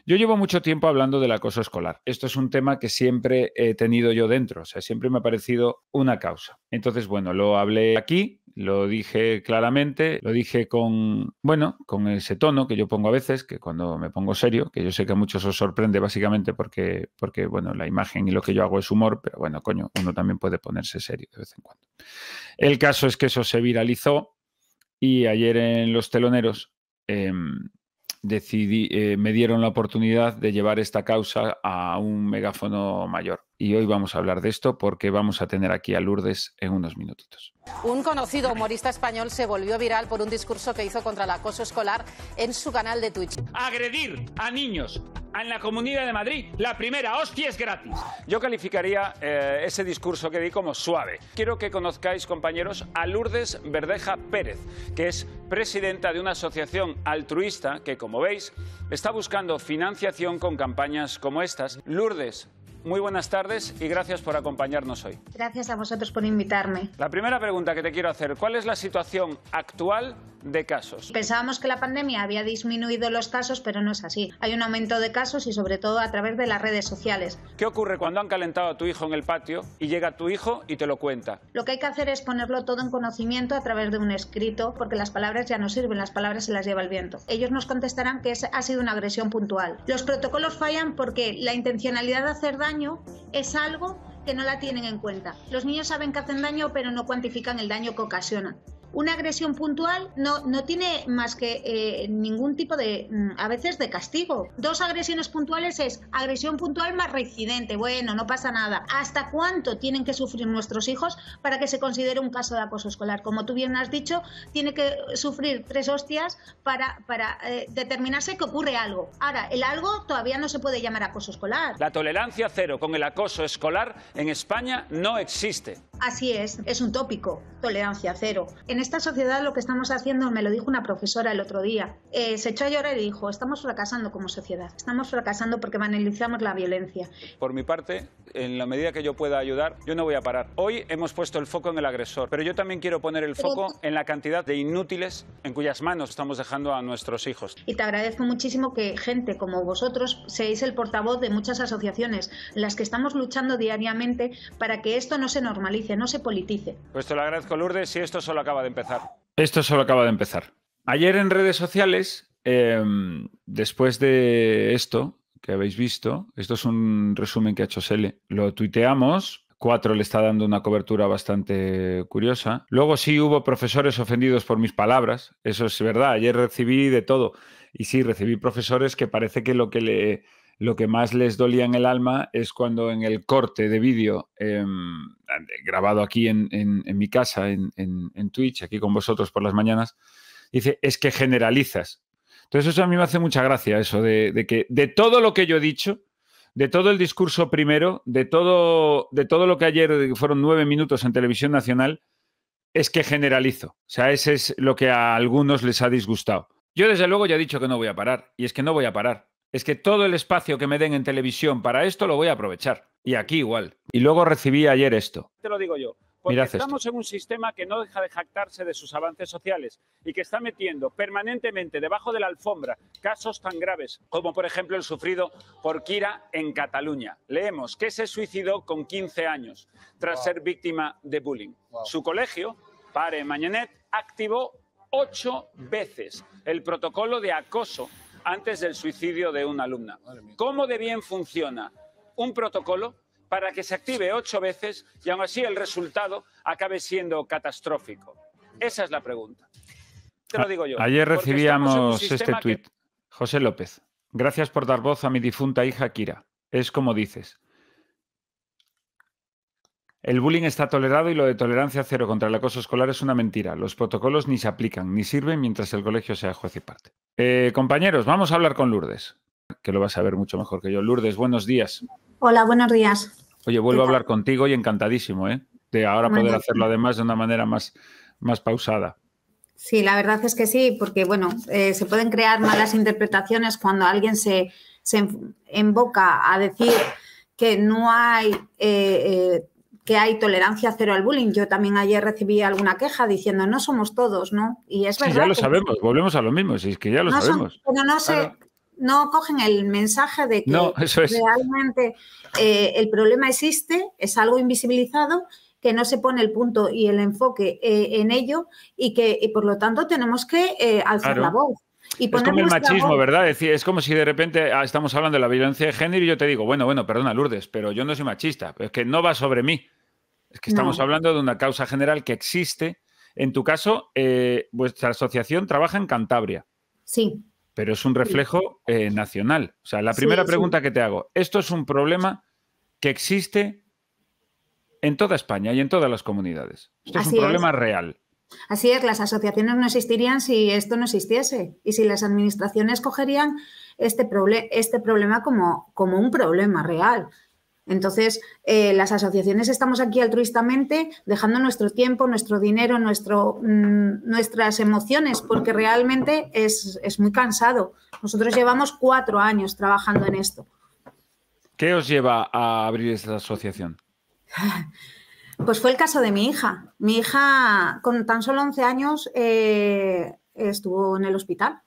Yo llevo mucho tiempo hablando del acoso escolar. Esto es un tema que siempre he tenido yo dentro, o sea, siempre me ha parecido una causa. Entonces, bueno, lo hablé aquí, lo dije claramente, lo dije con, bueno, con ese tono que yo pongo a veces, que cuando me pongo serio, que yo sé que a muchos os sorprende básicamente porque, bueno, la imagen y lo que yo hago es humor, pero bueno, coño, uno también puede ponerse serio de vez en cuando. El caso es que eso se viralizó y ayer en Los Teloneros me dieron la oportunidad de llevar esta causa a un megáfono mayor. Y hoy vamos a hablar de esto porque vamos a tener aquí a Lourdes en unos minutitos. Un conocido humorista español se volvió viral por un discurso que hizo contra el acoso escolar en su canal de Twitch. Agredir a niños en la Comunidad de Madrid, la primera hostia es gratis. Yo calificaría ese discurso que di como suave. Quiero que conozcáis, compañeros, a Lourdes Verdeja Pérez, que es presidenta de una asociación altruista que, como veis, está buscando financiación con campañas como estas. Lourdes, muy buenas tardes y gracias por acompañarnos hoy. Gracias a vosotros por invitarme. La primera pregunta que te quiero hacer, ¿cuál es la situación actual de casos? Pensábamos que la pandemia había disminuido los casos, pero no es así. Hay un aumento de casos y sobre todo a través de las redes sociales. ¿Qué ocurre cuando han calentado a tu hijo en el patio y llega tu hijo y te lo cuenta? Lo que hay que hacer es ponerlo todo en conocimiento a través de un escrito, porque las palabras ya no sirven, las palabras se las lleva el viento. Ellos nos contestarán que ha sido una agresión puntual. Los protocolos fallan porque la intencionalidad de hacer daño es algo que no la tienen en cuenta. Los niños saben que hacen daño, pero no cuantifican el daño que ocasionan. Una agresión puntual no tiene más que ningún tipo de, a veces, de castigo. 2 agresiones puntuales es agresión puntual más reincidente. Bueno, no pasa nada. ¿Hasta cuánto tienen que sufrir nuestros hijos para que se considere un caso de acoso escolar? Como tú bien has dicho, tiene que sufrir 3 hostias para determinarse que ocurre algo. Ahora, el algo todavía no se puede llamar acoso escolar. La tolerancia cero con el acoso escolar en España no existe. Así es un tópico, tolerancia cero. En esta sociedad lo que estamos haciendo, me lo dijo una profesora el otro día, se echó a llorar y dijo, estamos fracasando como sociedad, estamos fracasando porque banalizamos la violencia. Por mi parte, en la medida que yo pueda ayudar, yo no voy a parar. Hoy hemos puesto el foco en el agresor, pero yo también quiero poner el foco en la cantidad de inútiles en cuyas manos estamos dejando a nuestros hijos. Y te agradezco muchísimo que gente como vosotros seáis el portavoz de muchas asociaciones, las que estamos luchando diariamente para que esto no se normalice, no se politice. Pues te lo agradezco, Lourdes, y esto solo acaba de empezar. Esto solo acaba de empezar. Ayer en redes sociales, después de esto que habéis visto, esto es un resumen que ha hecho Sele, lo tuiteamos, 4 le está dando una cobertura bastante curiosa. Luego sí hubo profesores ofendidos por mis palabras, eso es verdad, ayer recibí de todo. Y sí, recibí profesores que parece que lo que más les dolía en el alma es cuando en el corte de vídeo grabado aquí en mi casa, en Twitch, aquí con vosotros por las mañanas, dice, es que generalizas. Entonces eso a mí me hace mucha gracia, eso de que de todo lo que yo he dicho, de todo el discurso primero, de todo lo que ayer fueron 9 minutos en Televisión Nacional, es que generalizo. O sea, ese es lo que a algunos les ha disgustado. Yo desde luego ya he dicho que no voy a parar, y es que no voy a parar. Es que todo el espacio que me den en televisión para esto lo voy a aprovechar. Y aquí igual. Y luego recibí ayer esto. Te lo digo yo. Porque estamos en un sistema que no deja de jactarse de sus avances sociales y que está metiendo permanentemente debajo de la alfombra casos tan graves como, por ejemplo, el sufrido por Kira en Cataluña. Leemos que se suicidó con 15 años tras ser víctima de bullying. Su colegio, Pare Manyanet, activó 8 veces el protocolo de acoso antes del suicidio de una alumna. ¿Cómo de bien funciona un protocolo para que se active 8 veces y aún así el resultado acabe siendo catastrófico? Esa es la pregunta. Te lo digo yo. Ayer recibíamos este tuit. José López, gracias por dar voz a mi difunta hija Kira. Es como dices. El bullying está tolerado y lo de tolerancia cero contra el acoso escolar es una mentira. Los protocolos ni se aplican ni sirven mientras el colegio sea juez y parte. Compañeros, vamos a hablar con Lourdes, que lo vas a ver mucho mejor que yo. Lourdes, buenos días. Hola, buenos días. Oye, vuelvo a hablar contigo y encantadísimo, de ahora poder hacerlo además de una manera más pausada. Sí, la verdad es que sí, porque bueno, se pueden crear malas interpretaciones cuando alguien se emboca a decir que no hay... que hay tolerancia cero al bullying. Yo también ayer recibí alguna queja diciendo no somos todos, ¿no? Y es verdad. Sí, ya lo sabemos, volvemos a lo mismo, si es que ya lo sabemos. Pero no cogen el mensaje de que realmente el problema existe, es algo invisibilizado, que no se pone el punto y el enfoque en ello y por lo tanto tenemos que alzar la voz. Y es como el machismo, ¿verdad? Es decir, es como si de repente estamos hablando de la violencia de género y yo te digo, bueno, perdona, Lourdes, pero yo no soy machista, es que no va sobre mí. Es que estamos hablando de una causa general que existe. En tu caso, vuestra asociación trabaja en Cantabria. Sí. Pero es un reflejo nacional. O sea, la primera pregunta que te hago, ¿esto es un problema que existe en toda España y en todas las comunidades? Esto es un problema real. Así es, las asociaciones no existirían si esto no existiese y si las administraciones cogerían este problema como un problema real. Entonces, las asociaciones estamos aquí altruistamente dejando nuestro tiempo, nuestro dinero, nuestras emociones, porque realmente es muy cansado. Nosotros llevamos 4 años trabajando en esto. ¿Qué os lleva a abrir esta asociación? Pues fue el caso de mi hija. Mi hija, con tan solo 11 años, estuvo en el hospital.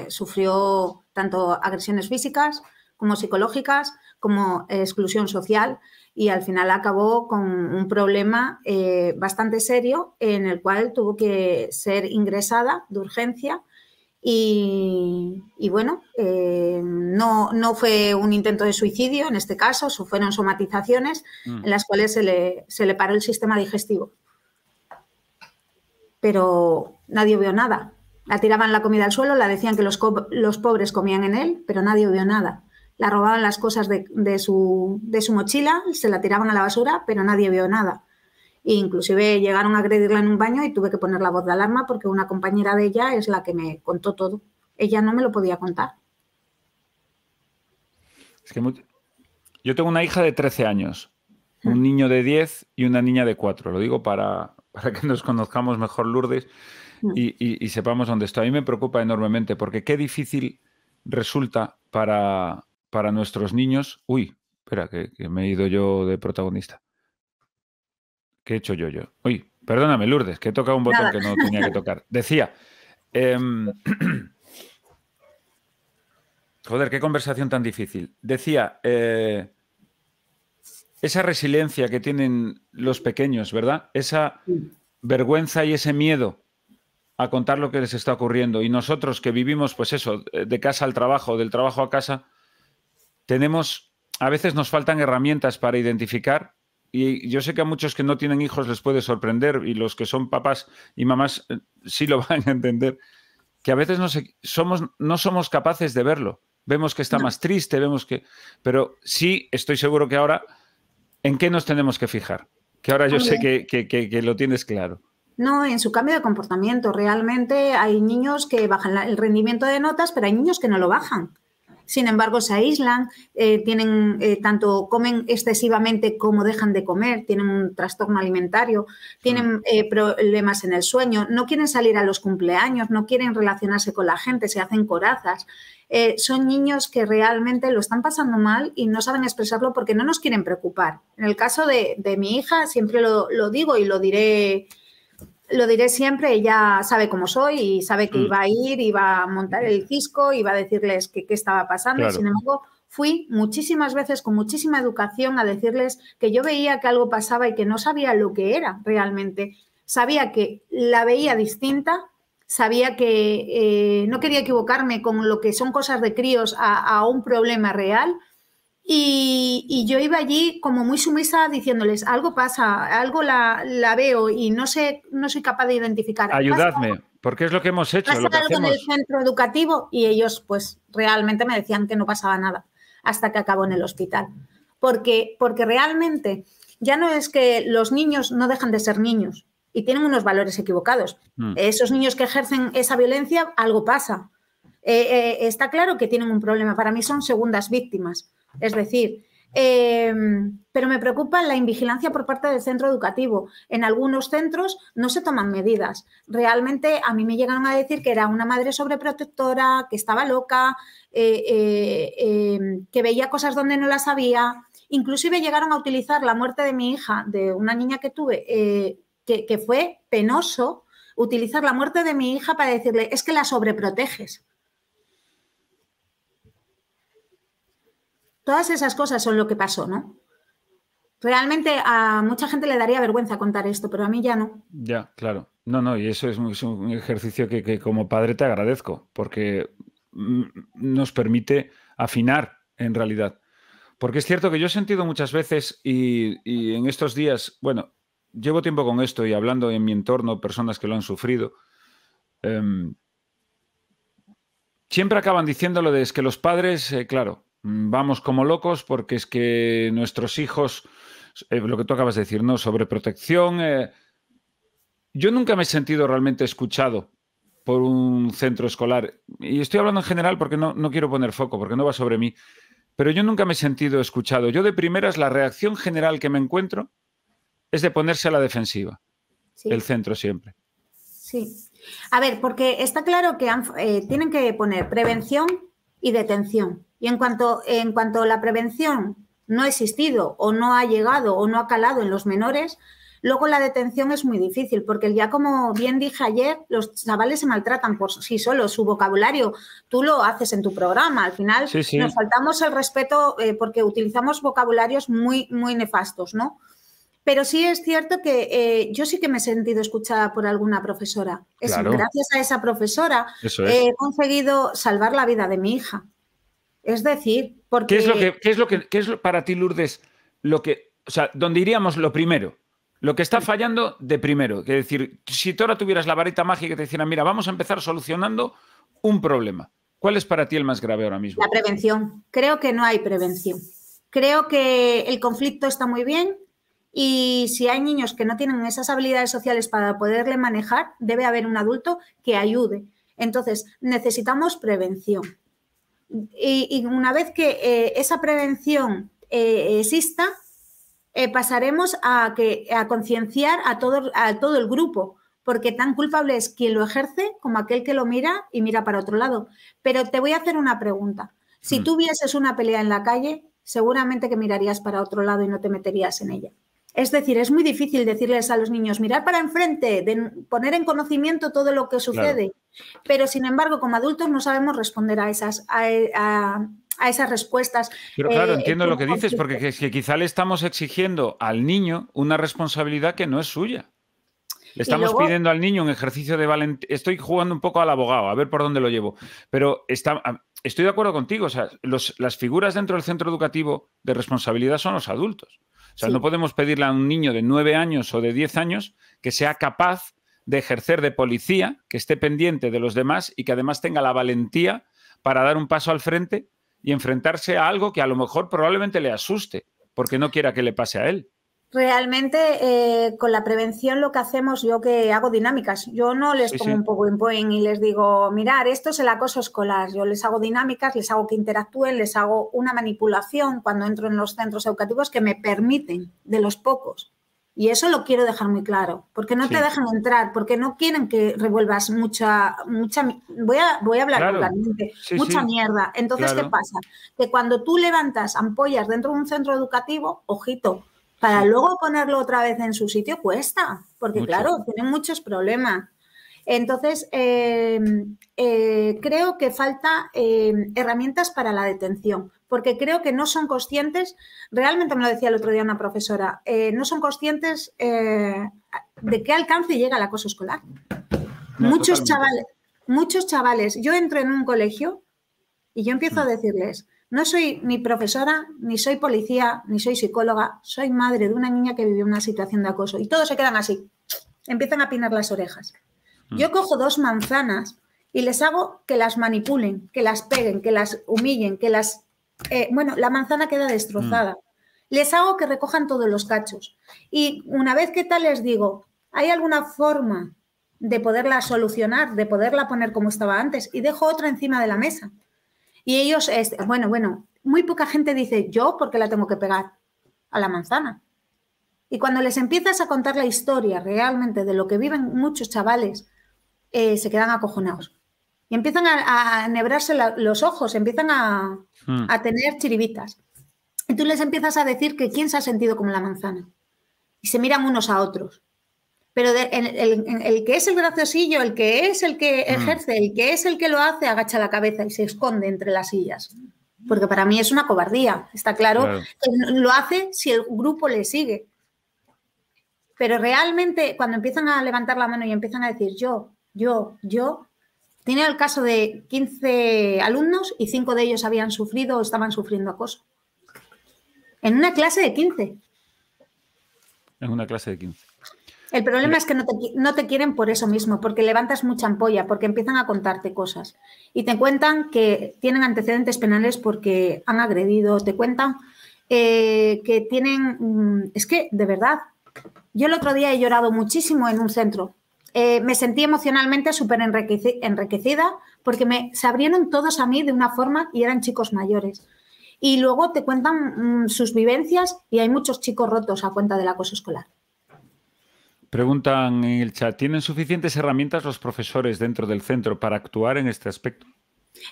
Sufrió tanto agresiones físicas como psicológicas, como exclusión social, y al final acabó con un problema bastante serio en el cual tuvo que ser ingresada de urgencia y bueno, no fue un intento de suicidio en este caso, fueron somatizaciones en las cuales se le paró el sistema digestivo. Pero nadie vio nada. La tiraban la comida al suelo, la decían que los pobres comían en él, pero nadie vio nada. La robaban las cosas de su mochila, se la tiraban a la basura, pero nadie vio nada. E inclusive llegaron a agredirla en un baño y tuve que poner la voz de alarma porque una compañera de ella es la que me contó todo. Ella no me lo podía contar. Es que yo tengo una hija de 13 años, un niño de 10 y una niña de 4. Lo digo para que nos conozcamos mejor, Lourdes, y sepamos dónde estoy. A mí me preocupa enormemente porque qué difícil resulta para nuestros niños. Uy, espera, que me he ido yo de protagonista. ¿Qué he hecho yo? Uy, perdóname, Lourdes, que he tocado un botón que no tenía que tocar. Decía, joder, qué conversación tan difícil. Decía, esa resiliencia que tienen los pequeños, ¿verdad? Esa vergüenza y ese miedo a contar lo que les está ocurriendo. Y nosotros que vivimos, pues eso, de casa al trabajo, del trabajo a casa, a veces nos faltan herramientas para identificar, y yo sé que a muchos que no tienen hijos les puede sorprender, y los que son papás y mamás sí lo van a entender, que a veces no somos capaces de verlo. Vemos que está más triste, pero sí estoy seguro que ahora, ¿en qué nos tenemos que fijar? Que ahora yo sé que lo tienes claro. No, en su cambio de comportamiento. Realmente hay niños que bajan el rendimiento de notas, pero hay niños que no lo bajan. Sin embargo, se aíslan, tanto comen excesivamente como dejan de comer, tienen un trastorno alimentario, tienen problemas en el sueño, no quieren salir a los cumpleaños, no quieren relacionarse con la gente, se hacen corazas. Son niños que realmente lo están pasando mal y no saben expresarlo porque no nos quieren preocupar. En el caso de mi hija, siempre lo digo y lo diré siempre, ella sabe cómo soy y sabe que iba a ir, iba a montar el cisco, iba a decirles qué estaba pasando. Claro. Sin embargo, fui muchísimas veces con muchísima educación a decirles que yo veía que algo pasaba y que no sabía lo que era realmente. Sabía que la veía distinta, sabía que no quería equivocarme con lo que son cosas de críos a un problema real. Y yo iba allí como muy sumisa diciéndoles, algo pasa, algo la veo y no soy capaz de identificar. Ayudadme, porque es lo que hemos hecho. ¿Pasa algo en el centro educativo? Y ellos pues realmente me decían que no pasaba nada hasta que acabó en el hospital. Porque realmente ya no es que los niños no dejan de ser niños y tienen unos valores equivocados. Esos niños que ejercen esa violencia, algo pasa. Está claro que tienen un problema. Para mí son segundas víctimas. Es decir, pero me preocupa la invigilancia por parte del centro educativo. En algunos centros no se toman medidas. Realmente a mí me llegaron a decir que era una madre sobreprotectora, que estaba loca, que veía cosas donde no las había. Inclusive llegaron a utilizar la muerte de mi hija, de una niña que tuve, que fue penoso, utilizar la muerte de mi hija para decirle, es que la sobreproteges. Todas esas cosas son lo que pasó, ¿no? Realmente a mucha gente le daría vergüenza contar esto, pero a mí ya no. Ya, claro. No, y eso es un ejercicio que como padre te agradezco, porque nos permite afinar en realidad. Porque es cierto que yo he sentido muchas veces y en estos días, bueno, llevo tiempo con esto y hablando en mi entorno, personas que lo han sufrido, siempre acaban diciéndolo de es que los padres, claro, vamos como locos porque es que nuestros hijos, lo que tú acabas de decir, ¿no? Sobreprotección. Yo nunca me he sentido realmente escuchado por un centro escolar. Y estoy hablando en general porque no quiero poner foco, porque no va sobre mí. Pero yo nunca me he sentido escuchado. Yo de primeras, la reacción general que me encuentro es de ponerse a la defensiva. Sí. El centro siempre. Sí. A ver, porque está claro que tienen que poner prevención y detención. Y en cuanto la prevención no ha existido o no ha llegado o no ha calado en los menores, luego la detención es muy difícil, porque ya como bien dije ayer, los chavales se maltratan por sí solos, su vocabulario, tú lo haces en tu programa, al final sí. Nos faltamos el respeto porque utilizamos vocabularios muy, muy nefastos, ¿no? Pero sí es cierto que yo sí que me he sentido escuchada por alguna profesora. Claro. Gracias a esa profesora he conseguido salvar la vida de mi hija. Es decir, porque... ¿Qué es para ti, Lourdes, o sea, donde iríamos lo primero? Lo que está fallando de primero. Es decir, si tú ahora tuvieras la varita mágica y te dijeran, mira, vamos a empezar solucionando un problema. ¿Cuál es para ti el más grave ahora mismo? La prevención. Creo que no hay prevención. Creo que el conflicto está muy bien y si hay niños que no tienen esas habilidades sociales para poderle manejar, debe haber un adulto que ayude. Entonces, necesitamos prevención. Y una vez que esa prevención exista, pasaremos a concienciar a todo el grupo, porque tan culpable es quien lo ejerce como aquel que lo mira y mira para otro lado. Pero te voy a hacer una pregunta. Si tú vieses una pelea en la calle, seguramente que mirarías para otro lado y no te meterías en ella. Es decir, es muy difícil decirles a los niños, mirar para enfrente, de poner en conocimiento todo lo que sucede. Claro. Pero, sin embargo, como adultos no sabemos responder a esas respuestas. Pero claro, entiendo lo que dices, porque es que quizá le estamos exigiendo al niño una responsabilidad que no es suya. Le estamos pidiendo al niño un ejercicio de valentía. Estoy jugando un poco al abogado, a ver por dónde lo llevo. Pero estoy de acuerdo contigo. O sea, las figuras dentro del centro educativo de responsabilidad son los adultos. O sea, no podemos pedirle a un niño de 9 años o de 10 años que sea capaz de ejercer de policía, que esté pendiente de los demás y que además tenga la valentía para dar un paso al frente y enfrentarse a algo que a lo mejor probablemente le asuste porque no quiera que le pase a él. Realmente, con la prevención lo que hacemos, yo que hago dinámicas, yo no les pongo un PowerPoint y les digo, mirar, esto es el acoso escolar, yo les hago dinámicas, les hago que interactúen, les hago una manipulación cuando entro en los centros educativos que me permiten, de los pocos. Y eso lo quiero dejar muy claro, porque no te dejan entrar, porque no quieren que revuelvas mucha voy a hablar claramente, mucha mierda. Entonces, ¿qué pasa? Que cuando tú levantas ampollas dentro de un centro educativo, ojito, para luego ponerlo otra vez en su sitio cuesta, porque claro, tienen muchos problemas. Entonces, creo que falta herramientas para la detención, porque creo que no son conscientes, realmente me lo decía el otro día una profesora, no son conscientes de qué alcance llega el acoso escolar. Muchos chavales, yo entro en un colegio y yo empiezo a decirles, no soy ni profesora, ni soy policía, ni soy psicóloga, soy madre de una niña que vivió una situación de acoso y todos se quedan así, empiezan a pinar las orejas. Yo cojo 2 manzanas y les hago que las manipulen, que las peguen, que las humillen, que las... la manzana queda destrozada. Les hago que recojan todos los cachos. Y una vez que tal les digo, ¿hay alguna forma de poderla solucionar, de poderla poner como estaba antes? Y dejo otra encima de la mesa. Y ellos, muy poca gente dice, ¿yo por qué la tengo que pegar a la manzana? Y cuando les empiezas a contar la historia realmente de lo que viven muchos chavales, se quedan acojonados. Y empiezan a nebrarse los ojos, empiezan a tener chiribitas. Y tú les empiezas a decir que quién se ha sentido como la manzana. Y se miran unos a otros. Pero el que es el graciosillo, el que es el que ejerce, el que es el que lo hace, agacha la cabeza y se esconde entre las sillas. porque para mí es una cobardía. Está claro que lo hace si el grupo le sigue. Pero realmente cuando empiezan a levantar la mano y empiezan a decir yo, tiene el caso de 15 alumnos y 5 de ellos habían sufrido o estaban sufriendo acoso. En una clase de 15. En una clase de 15. El problema es que no te quieren por eso mismo, porque levantas mucha ampolla, porque empiezan a contarte cosas. Y te cuentan que tienen antecedentes penales porque han agredido, te cuentan que tienen... Es que, de verdad, yo el otro día he llorado muchísimo en un centro. Me sentí emocionalmente súper enriquecida porque se abrieron todos a mí de una forma y eran chicos mayores. Y luego te cuentan sus vivencias y hay muchos chicos rotos a cuenta del acoso escolar. Preguntan en el chat, ¿tienen suficientes herramientas los profesores dentro del centro para actuar en este aspecto?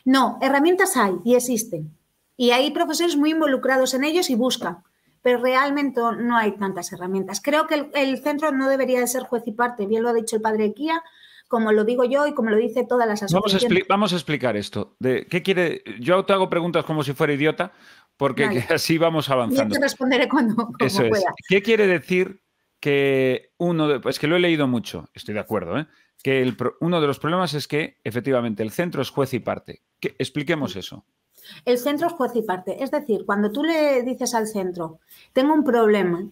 No, herramientas hay y existen. Y hay profesores muy involucrados en ellos y buscan. Pero realmente no hay tantas herramientas. Creo que el centro no debería de ser juez y parte. Bien lo ha dicho el padre Kia, como lo digo yo y como lo dice todas las asociaciones. Vamos a explicar esto. ¿Qué quiere? Yo te hago preguntas como si fuera idiota, porque vale. Así vamos avanzando. Yo te responderé cuando pueda. ¿Qué quiere decir que es que lo he leído mucho, estoy de acuerdo, que uno de los problemas es que efectivamente el centro es juez y parte? Expliquemos eso. El centro es juez y parte. Es decir, cuando tú le dices al centro, tengo un problema,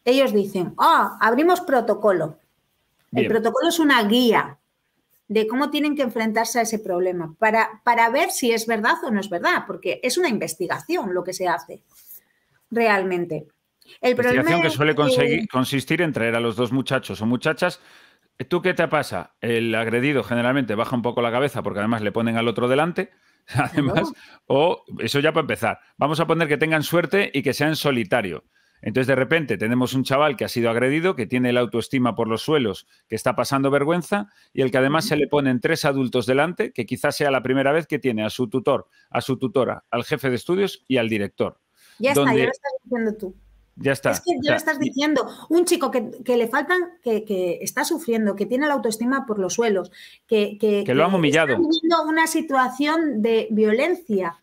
ellos dicen, abrimos protocolo. Bien. El protocolo es una guía de cómo tienen que enfrentarse a ese problema para ver si es verdad o no es verdad, porque es una investigación lo que se hace realmente. El investigación que suele consistir en traer a los dos muchachos o muchachas. ¿Tú qué te pasa? El agredido generalmente baja un poco la cabeza porque además le ponen al otro delante. Además, o eso ya para empezar. Vamos a poner que tengan suerte y que sea en solitario. Entonces, de repente, tenemos un chaval que ha sido agredido, que tiene la autoestima por los suelos, que está pasando vergüenza y el que además se le ponen 3 adultos delante, que quizás sea la primera vez que tiene a su tutor, a su tutora, al jefe de estudios y al director. Ya está, ya lo estás diciendo tú. Ya está. Es que ya lo estás diciendo. Un chico que le faltan, que está sufriendo, que tiene la autoestima por los suelos, que lo han humillado. Está viviendo una situación de violencia.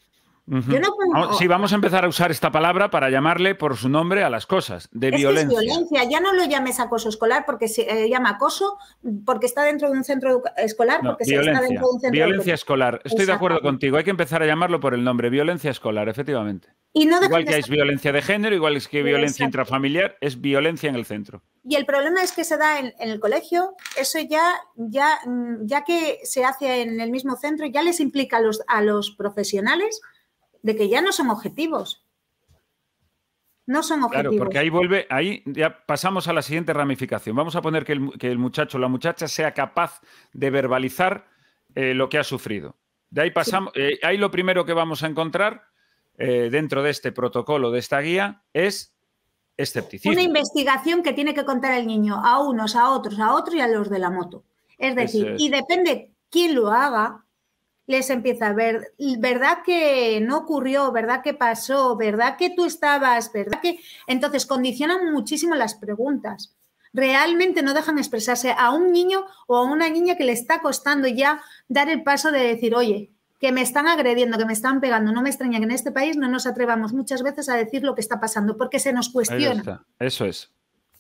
Yo no pongo... Sí, vamos a empezar a usar esta palabra para llamarle por su nombre a las cosas, de violencia. Es violencia, ya no lo llames acoso escolar porque se llama acoso, porque está dentro de un centro escolar, porque violencia, está dentro de un centro violencia escolar. Estoy de acuerdo contigo, hay que empezar a llamarlo por el nombre, violencia escolar, efectivamente. Y no igual que hay violencia de género, igual es que violencia intrafamiliar, es violencia en el centro. Y el problema es que se da en el colegio, eso ya que se hace en el mismo centro, ya les implica a los profesionales de que ya no son objetivos. No son objetivos. Claro, porque ahí ya pasamos a la siguiente ramificación. Vamos a poner que el muchacho o la muchacha sea capaz de verbalizar lo que ha sufrido. De ahí pasamos, ahí lo primero que vamos a encontrar dentro de este protocolo, de esta guía, es escepticismo. Una investigación que tiene que contar el niño a unos, a otros y a los de la moto. Es decir, y depende quién lo haga, les empieza a ver, ¿verdad que no ocurrió? ¿Verdad que pasó? ¿Verdad que tú estabas? ¿Verdad que...? Entonces, condicionan muchísimo las preguntas. Realmente no dejan expresarse a un niño o a una niña que le está costando ya dar el paso de decir, oye, que me están agrediendo, que me están pegando. No me extraña que en este país no nos atrevamos muchas veces a decir lo que está pasando, porque se nos cuestiona. Eso es.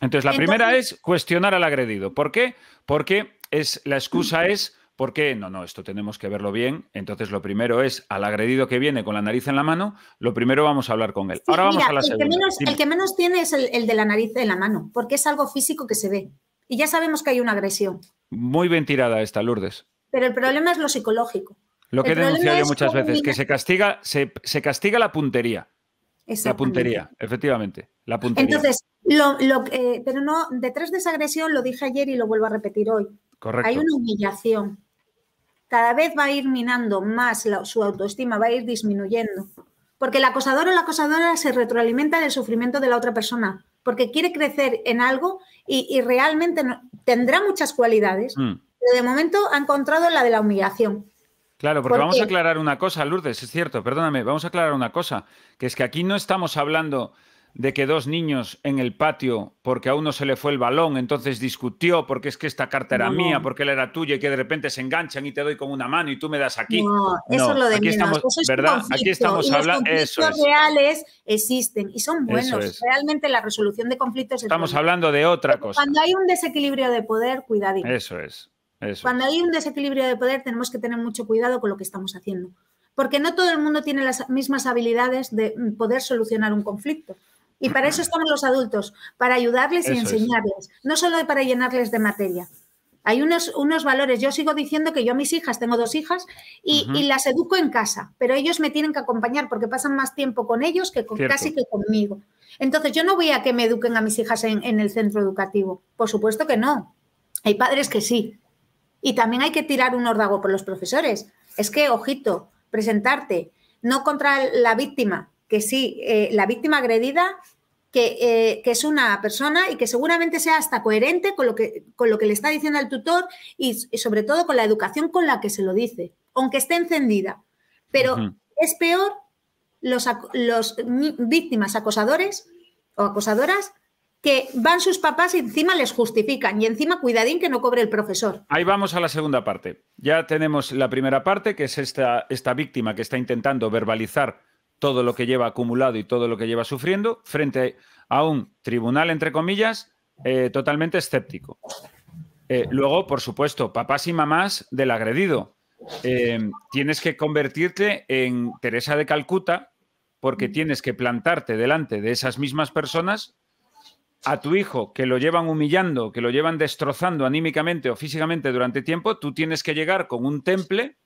Entonces, la primera es cuestionar al agredido. ¿Por qué? Porque la excusa es... ¿Por qué? No, esto tenemos que verlo bien. Entonces, lo primero es, al agredido que viene con la nariz en la mano, lo primero vamos a hablar con él. Sí, ahora vamos a la segunda. El que menos tiene es el de la nariz en la mano, porque es algo físico que se ve. Y ya sabemos que hay una agresión. Muy bien tirada esta, Lourdes. Pero el problema es lo psicológico. Lo que he denunciado yo muchas veces, que se castiga la puntería. La puntería, efectivamente. La puntería. Entonces, pero no, detrás de esa agresión, lo dije ayer y lo vuelvo a repetir hoy. Correcto. Hay una humillación. Cada vez va a ir minando más su autoestima, va a ir disminuyendo. Porque el acosador o la acosadora se retroalimenta del sufrimiento de la otra persona, porque quiere crecer en algo y realmente tendrá muchas cualidades, pero de momento ha encontrado la de la humillación. Claro, porque vamos a aclarar una cosa, Lourdes, es cierto, perdóname, vamos a aclarar una cosa, que es que aquí no estamos hablando de que dos niños en el patio, porque a uno se le fue el balón, entonces discutió, porque es que esta carta era mía, porque él era tuya, y que de repente se enganchan y te doy con una mano y tú me das aquí. No, eso es lo de aquí menos. estamos, Eso es ¿verdad? un Aquí estamos hablando. Eso es. Reales existen y son buenos. Realmente la resolución de conflictos estamos hablando de otra cosa. Cuando hay un desequilibrio de poder, cuidadito. Eso es. Cuando hay un desequilibrio de poder, tenemos que tener mucho cuidado con lo que estamos haciendo. Porque no todo el mundo tiene las mismas habilidades de poder solucionar un conflicto. Y para eso estamos los adultos, para ayudarles y enseñarles, no solo para llenarles de materia. Hay unos valores. Yo sigo diciendo que yo a mis hijas, tengo 2 hijas, y las educo en casa, pero ellos me tienen que acompañar porque pasan más tiempo con ellos que casi que conmigo. Entonces, yo no voy a que me eduquen a mis hijas en el centro educativo. Por supuesto que no. Hay padres que sí. Y también hay que tirar un órdago por los profesores. Es que, ojito, presentarte, no contra la víctima, que sí, la víctima agredida, que es una persona y que seguramente sea hasta coherente con lo que le está diciendo al tutor y sobre todo con la educación con la que se lo dice, aunque esté encendida. Pero es peor los víctimas acosadores o acosadoras que van sus papás y encima les justifican y encima cuidadín que no cobre el profesor. Ahí vamos a la segunda parte. Ya tenemos la primera parte, que es esta víctima que está intentando verbalizar todo lo que lleva acumulado y todo lo que lleva sufriendo frente a un tribunal, entre comillas, totalmente escéptico. Luego, por supuesto, papás y mamás del agredido. Tienes que convertirte en Teresa de Calcuta porque tienes que plantarte delante de esas mismas personas a tu hijo que lo llevan humillando, que lo llevan destrozando anímicamente o físicamente durante tiempo. Tú tienes que llegar con un temple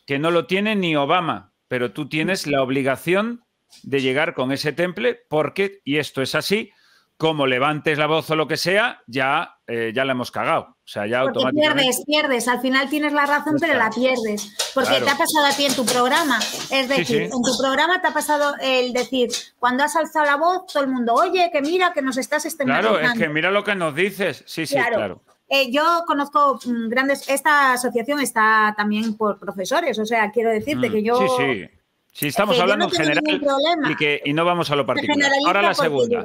que no lo tiene ni Obama, pero tú tienes la obligación de llegar con ese temple porque, y esto es así, como levantes la voz o lo que sea, ya la hemos cagado. O sea, ya porque automáticamente... pierdes. Al final tienes la razón, pero la pierdes. Porque te ha pasado a ti en tu programa. Es decir, en tu programa te ha pasado el decir, cuando has alzado la voz, todo el mundo, oye, que mira, que nos estás Claro, es que mira lo que nos dices. Sí, claro. Yo conozco grandes... Esta asociación está también por profesores. O sea, quiero decirte que yo... Sí, estamos hablando en general y no vamos a lo particular. Ahora la segunda.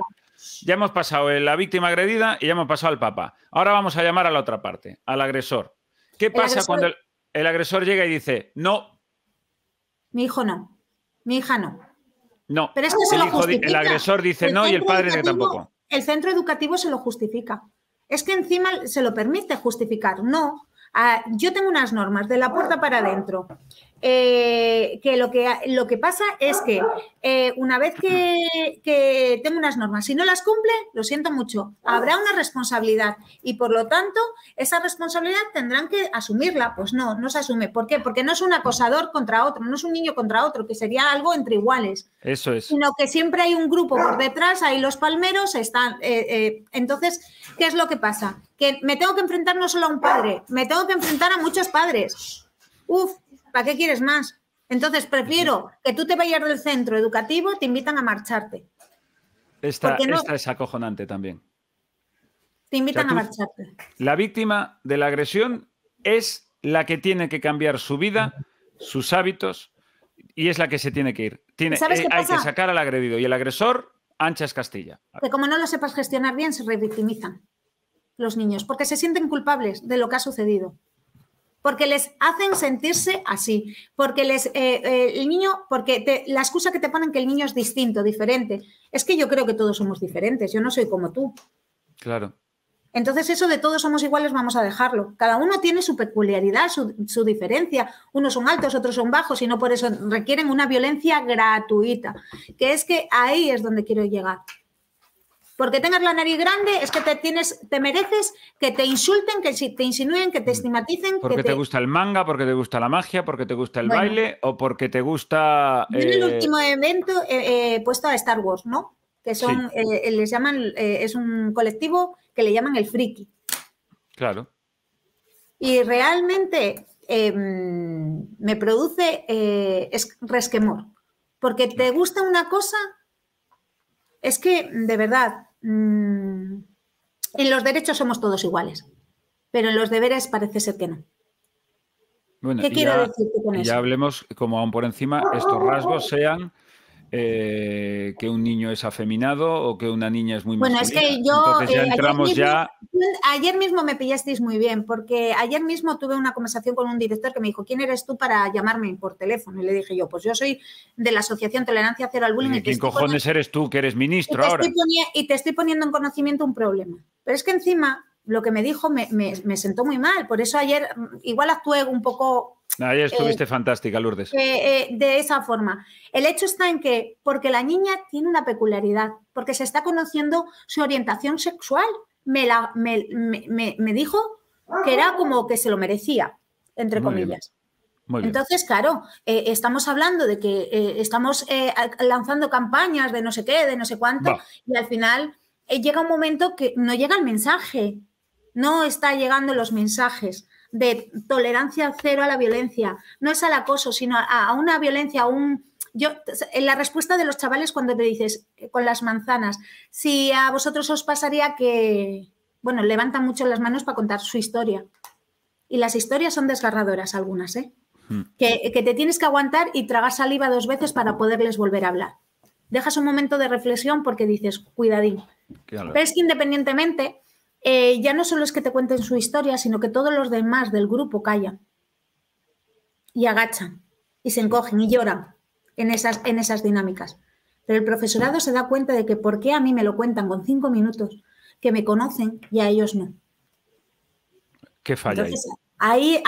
Ya hemos pasado la víctima agredida y ya hemos pasado al papá. Ahora vamos a llamar a la otra parte, al agresor. ¿Qué pasa cuando el agresor llega y dice, no? Mi hijo no. Mi hija no. No. Pero es que se lo justifica. El agresor dice no y el padre dice tampoco. El centro educativo se lo justifica. Es que encima se lo permite justificar. No. Yo tengo unas normas de la puerta para adentro. Que lo que pasa es que una vez que tengo unas normas, si no las cumple, lo siento mucho, habrá una responsabilidad y por lo tanto esa responsabilidad tendrán que asumirla. Pues no se asume. ¿Por qué? Porque no es un acosador contra otro, no es un niño contra otro, que sería algo entre iguales. Eso es. Sino que siempre hay un grupo por detrás, ahí los palmeros están. Entonces, ¿qué es lo que pasa? Que me tengo que enfrentar no solo a un padre, me tengo que enfrentar a muchos padres. ¿Para qué quieres más? Entonces, prefiero que tú te vayas del centro educativo, te invitan a marcharte. Esta es acojonante también. Te invitan a marcharte. La víctima de la agresión es la que tiene que cambiar su vida, sus hábitos, y es la que se tiene que ir. Hay que sacar al agredido y el agresor, ancha es Castilla. Que como no lo sepas gestionar bien, se revictimizan los niños, porque se sienten culpables de lo que ha sucedido. Porque les hacen sentirse así, porque el niño, porque la excusa que te ponen que el niño es distinto, diferente, es que yo creo que todos somos diferentes, yo no soy como tú. Claro. Entonces eso de todos somos iguales vamos a dejarlo. Cada uno tiene su peculiaridad, su diferencia. Unos son altos, otros son bajos y no por eso requieren una violencia gratuita, que es que ahí es donde quiero llegar. Porque tengas la nariz grande es que te mereces que te insulten, que te insinúen, que te estigmaticen. Porque te gusta el manga, porque te gusta la magia, porque te gusta el baile o porque te gusta... Yo en el último evento he puesto a Star Wars, ¿no? Que son, les llaman, es un colectivo que le llaman el friki. Claro. Y realmente me produce resquemor. Porque te gusta una cosa, es que, de verdad... en los derechos somos todos iguales, pero en los deberes parece ser que no. Bueno, ¿Qué quiero decirte con eso? Ya hablemos, como aún por encima, estos rasgos sean que un niño es afeminado o que una niña es muy masculina. Bueno, es que yo entonces ya entramos ayer mismo me pillasteis muy bien, porque ayer mismo tuve una conversación con un director que me dijo, ¿quién eres tú para llamarme por teléfono? Y le dije yo, pues yo soy de la Asociación Tolerancia Cero al Bullying. ¿Y quién cojones eres tú, que eres ministro ahora? Y te estoy poniendo en conocimiento un problema. Pero es que encima lo que me dijo me sentó muy mal. Por eso ayer igual actué un poco... Ayer estuviste fantástica, Lourdes. De esa forma. El hecho está en que, porque la niña tiene una peculiaridad, porque se está conociendo su orientación sexual. Me dijo que era como que se lo merecía, entre comillas. Muy bien. Entonces, claro, estamos hablando de que estamos lanzando campañas de no sé qué, de no sé cuánto, y al final llega un momento que no llega el mensaje, no está llegando los mensajes de tolerancia cero a la violencia, no es al acoso, sino a una violencia, en la respuesta de los chavales cuando te dices con las manzanas, si a vosotros os pasaría que, bueno, levantan mucho las manos para contar su historia. Y las historias son desgarradoras algunas, ¿eh? Que te tienes que aguantar y tragar saliva 2 veces para poderles volver a hablar. Dejas un momento de reflexión porque dices, cuidadín. Pero es que independientemente... ya no solo es que te cuenten su historia, sino que todos los demás del grupo callan y agachan y se encogen y lloran en esas dinámicas. Pero el profesorado se da cuenta de que por qué a mí me lo cuentan con 5 minutos, que me conocen y a ellos no. ¿Qué falla? Entonces, hay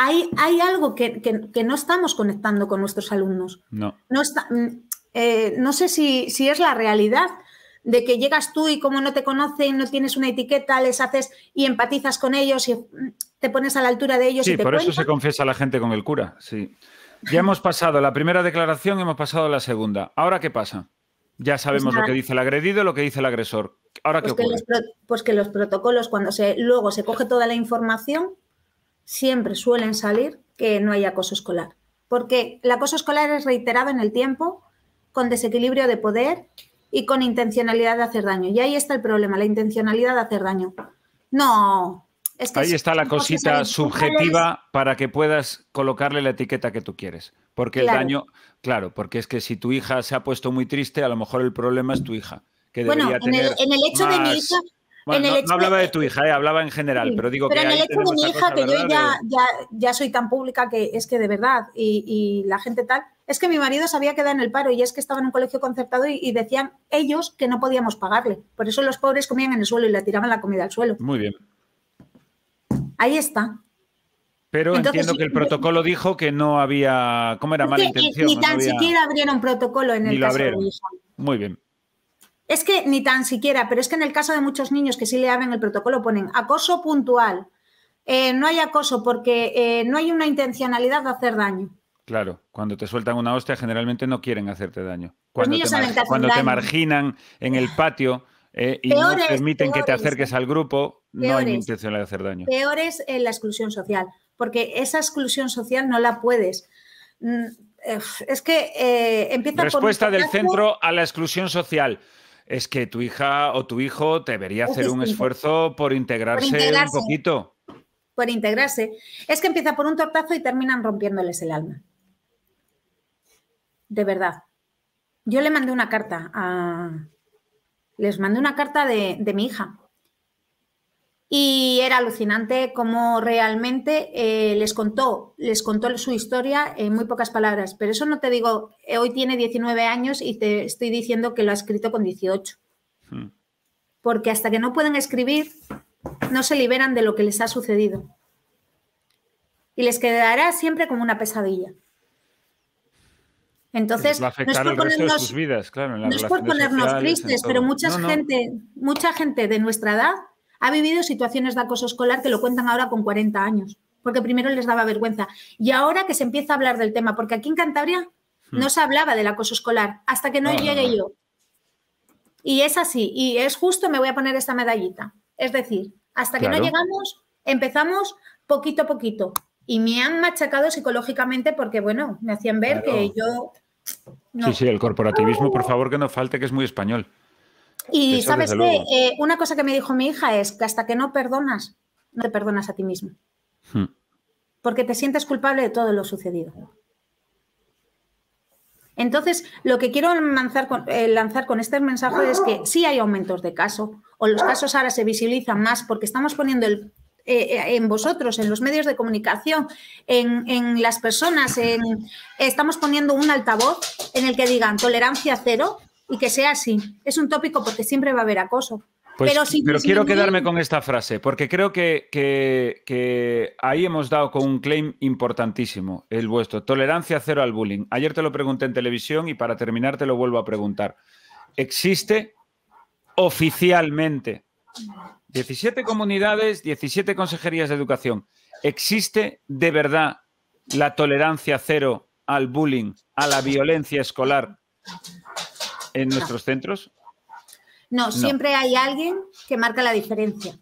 algo que no estamos conectando con nuestros alumnos. No. No sé si es la realidad de que llegas tú y como no te conocen, no tienes una etiqueta, les haces y empatizas con ellos y te pones a la altura de ellos. Sí, y te por cuentan. eso se confiesa la gente con el cura. Sí. Ya hemos pasado la primera declaración, hemos pasado la segunda. ¿Ahora qué pasa? Ya sabemos lo que dice el agredido y lo que dice el agresor. ¿Ahora qué ocurre? Pues que los protocolos, cuando luego se coge toda la información, siempre suelen salir que no hay acoso escolar. Porque el acoso escolar es reiterado en el tiempo, con desequilibrio de poder y con intencionalidad de hacer daño. Y ahí está el problema, la intencionalidad de hacer daño. No, es que... Ahí está la cosita subjetiva para que puedas colocarle la etiqueta que tú quieres. Porque el daño... Claro, porque es que si tu hija se ha puesto muy triste, a lo mejor el problema es tu hija. Que debería tener en el hecho de mi hija... Bueno, no hablaba de tu hija, hablaba en general, sí, pero digo pero que en el hecho de mi hija, que yo de... ya soy tan pública que es que de verdad, y la gente tal, es que mi marido se había quedado en el paro y es que estaba en un colegio concertado y decían ellos que no podíamos pagarle. Por eso los pobres comían en el suelo y le tiraban la comida al suelo. Muy bien. Ahí está. Pero entonces, entiendo que el protocolo dijo que no había... ¿Cómo era? Mala intención. Ni tan siquiera abrieron protocolo en el caso de mi hija. Muy bien. Es que ni tan siquiera, pero es que en el caso de muchos niños que sí le abren el protocolo ponen acoso puntual. No hay acoso porque no hay una intencionalidad de hacer daño. Claro, cuando te sueltan una hostia generalmente no quieren hacerte daño. Cuando te marginan en el patio y no permiten que te acerques al grupo, no hay intención de hacer daño. Peor es la exclusión social, porque esa exclusión social no la puedes... Es que empieza Respuesta del centro a la exclusión social. Es que tu hija o tu hijo debería hacer un esfuerzo por integrarse un poquito. Por integrarse. Es que empieza por un tortazo y terminan rompiéndoles el alma. De verdad. Yo le mandé una carta Les mandé una carta de mi hija. Y era alucinante cómo realmente les contó su historia en muy pocas palabras. Pero eso no te digo, hoy tiene 19 años y te estoy diciendo que lo ha escrito con 18. Porque hasta que no pueden escribir, no se liberan de lo que les ha sucedido. Y les quedará siempre como una pesadilla. Entonces, va a afectar el resto de sus vidas, claro. No es por ponernos tristes, pero mucha gente de nuestra edad ha vivido situaciones de acoso escolar que lo cuentan ahora con 40 años, porque primero les daba vergüenza. Y ahora que se empieza a hablar del tema, porque aquí en Cantabria no se hablaba del acoso escolar hasta que no llegue yo. Y es así, y es justo, me voy a poner esta medallita. Es decir, hasta que no llegamos, empezamos poquito a poquito. Y me han machacado psicológicamente porque, bueno, me hacían ver que yo... No. Sí, el corporativismo, por favor, que no falte, que es muy español. Y eso, ¿sabes qué? Una cosa que me dijo mi hija es que hasta que no perdonas, no te perdonas a ti mismo. Porque te sientes culpable de todo lo sucedido. Entonces, lo que quiero lanzar con este mensaje es que sí hay aumentos de casos, o los casos ahora se visibilizan más porque estamos poniendo en vosotros, en los medios de comunicación, en las personas, estamos poniendo un altavoz en el que digan tolerancia cero y que sea así. Es un tópico porque siempre va a haber acoso. Pues, pero quiero quedarme con esta frase, porque creo que ahí hemos dado con un claim importantísimo, el vuestro, tolerancia cero al bullying. Ayer te lo pregunté en televisión y para terminar te lo vuelvo a preguntar. ¿Existe oficialmente 17 comunidades, 17 consejerías de educación? ¿Existe de verdad la tolerancia cero al bullying, a la violencia escolar en nuestros centros? No, siempre hay alguien que marca la diferencia.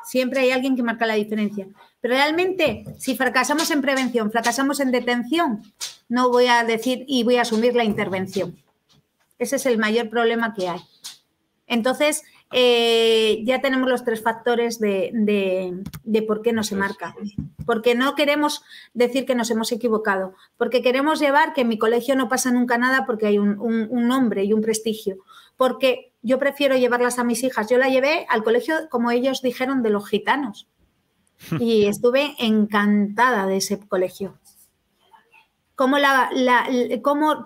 Siempre hay alguien que marca la diferencia. Pero realmente, si fracasamos en prevención, fracasamos en detención, no voy a decir y voy a asumir la intervención. Ese es el mayor problema que hay. Entonces, ya tenemos los 3 factores de por qué no se marca. Porque no queremos decir que nos hemos equivocado. Porque queremos llevar que en mi colegio no pasa nunca nada porque hay un nombre y un prestigio. Porque yo prefiero llevarlas a mis hijas. Yo la llevé al colegio, como ellos dijeron, de los gitanos. Y estuve encantada de ese colegio. ¿Cómo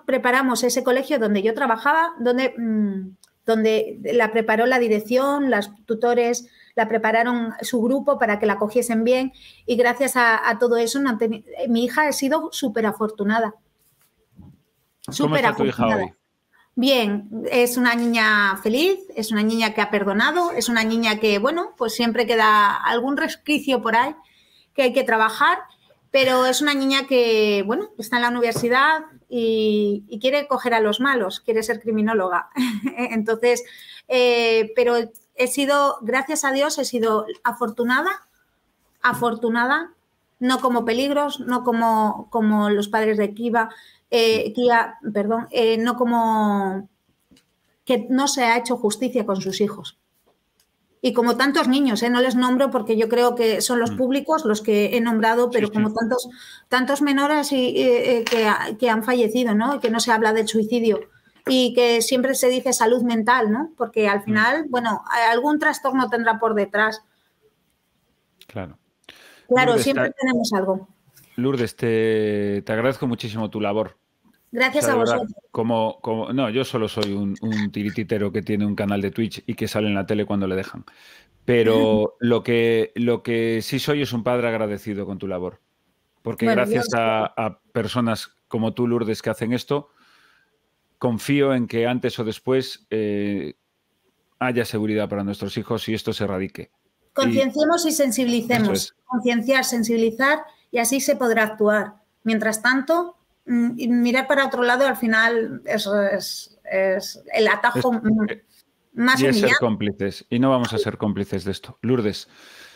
preparamos ese colegio donde yo trabajaba? Donde la preparó la dirección, los tutores, la prepararon su grupo para que la cogiesen bien. Y gracias a todo eso, mi hija ha sido súper afortunada. ¿Cómo está tu hija hoy? Bien, es una niña feliz, es una niña que ha perdonado, es una niña que, bueno, pues siempre queda algún resquicio por ahí que hay que trabajar, pero es una niña que, bueno, está en la universidad y quiere coger a los malos, quiere ser criminóloga. Entonces, pero gracias a Dios, he sido afortunada, no como peligros, no como los padres de Kia, no como que no se ha hecho justicia con sus hijos. Y como tantos niños, no les nombro porque yo creo que son los públicos los que he nombrado, pero como tantos menores que han fallecido, ¿no? Y que no se habla del suicidio y que siempre se dice salud mental, ¿no? Porque al final, bueno, algún trastorno tendrá por detrás. Claro. Claro, Lourdes, siempre tenemos algo. Lourdes, te agradezco muchísimo tu labor. Gracias a vosotros. No, yo solo soy un tirititero que tiene un canal de Twitch y que sale en la tele cuando le dejan. Pero lo que sí soy es un padre agradecido con tu labor. Porque gracias a personas como tú, Lourdes, que hacen esto, confío en que antes o después haya seguridad para nuestros hijos y esto se erradique. Concienciemos y sensibilicemos. Concienciar, sensibilizar y así se podrá actuar. Mientras tanto, mirar para otro lado al final es el atajo más humillante. Ser cómplices. Y no vamos a ser cómplices de esto. Lourdes,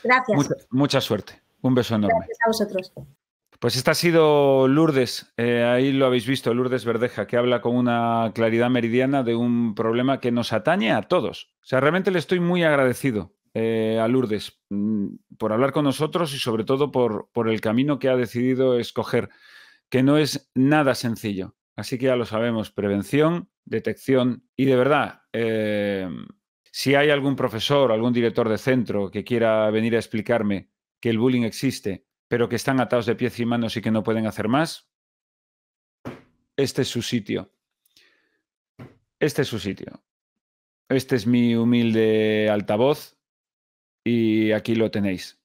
gracias. Mucha suerte. Un beso enorme. Gracias a vosotros. Pues esta ha sido Lourdes, ahí lo habéis visto, Lourdes Verdeja, que habla con una claridad meridiana de un problema que nos atañe a todos. O sea, realmente le estoy muy agradecido a Lourdes por hablar con nosotros y sobre todo por el camino que ha decidido escoger, que no es nada sencillo. Así que ya lo sabemos, prevención, detección y de verdad, si hay algún profesor o algún director de centro que quiera venir a explicarme que el bullying existe, pero que están atados de pies y manos y que no pueden hacer más, este es su sitio. Este es su sitio. Este es mi humilde altavoz y aquí lo tenéis.